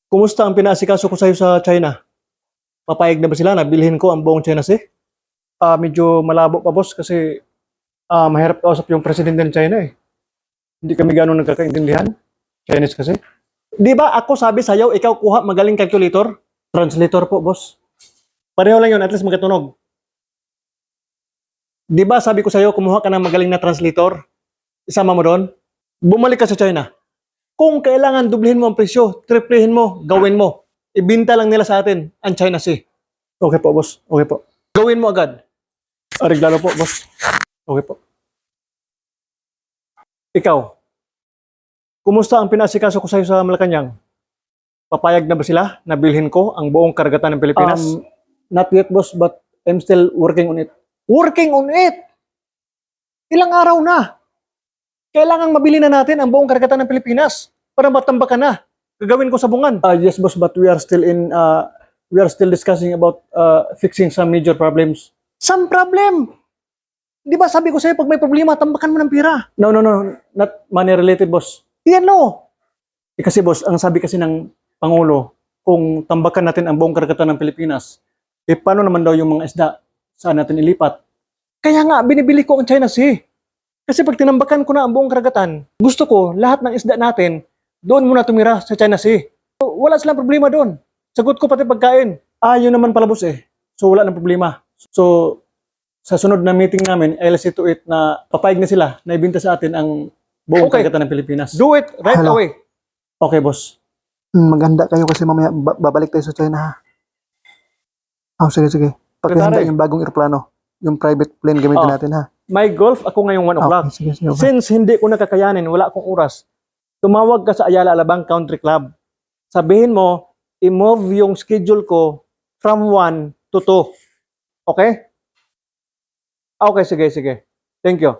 Kumusta ang pinaasikaso ko sa'yo sa China? Papayag na ba sila na bilhin ko ang buong China Sea? Medyo malabo pa boss kasi mahirap kausap yung presidente ng China eh. Hindi kami gano'ng nagkakaintindihan. Chinese kasi. Di ba ako sabi sa'yo, ikaw kuha magaling calculator? Translator po boss. Pareho lang yun, at least magkatunog. Di ba sabi ko sa'yo, kumuha ka ng magaling na translator? Isama mo doon? Bumalik ka sa China. Kung kailangan dublihin mo ang presyo, triplehin mo, gawin mo. Ibinta lang nila sa atin ang China Sea. Okay po, boss. Okay po. Gawin mo agad. Reglalo po, boss. Okay po. Ikaw, kumusta ang pinasikaso ko sa'yo sa Malacanang? Papayag na ba sila na bilhin ko ang buong karagatan ng Pilipinas? Not yet, boss, but I'm still working on it. Working on it? Ilang araw na? Kailangan mabili na natin ang buong karagatan ng Pilipinas para matambakan na. Gagawin ko sa bungan. Yes, boss, but we are still discussing about fixing some major problems. Some problem? Di ba sabi ko sa'yo, pag may problema, tambakan mo ng pira. No, not money related, boss. Yan, no. Kasi, boss, ang sabi kasi ng Pangulo, kung tambakan natin ang buong karagatan ng Pilipinas, paano naman daw yung mga isda? Saan natin ilipat? Kaya nga, binibili ko ang China Sea. Kasi pag tinambakan ko na ang buong karagatan, gusto ko lahat ng isda natin, doon muna tumira sa China Sea. So, wala silang problema doon. Sagot ko pati pagkain. Yun naman pala boss eh. So wala nang problema. So, sa sunod na meeting namin, I'll see to it na papayag na sila na ibinta sa atin ang buong karagatan ng Pilipinas. Do it right away. Okay, boss. Maganda kayo kasi mamaya babalik tayo sa China ha. Sige. Pakihanda yung bagong aeroplano. Yung private plane gamitin natin ha. May golf ako ngayong 1 o'clock. Okay. Since hindi ko nakakayanin, wala akong oras, tumawag ka sa Ayala Alabang Country Club. Sabihin mo, i-move yung schedule ko from 1 to 2. Okay? Okay, sige. Thank you.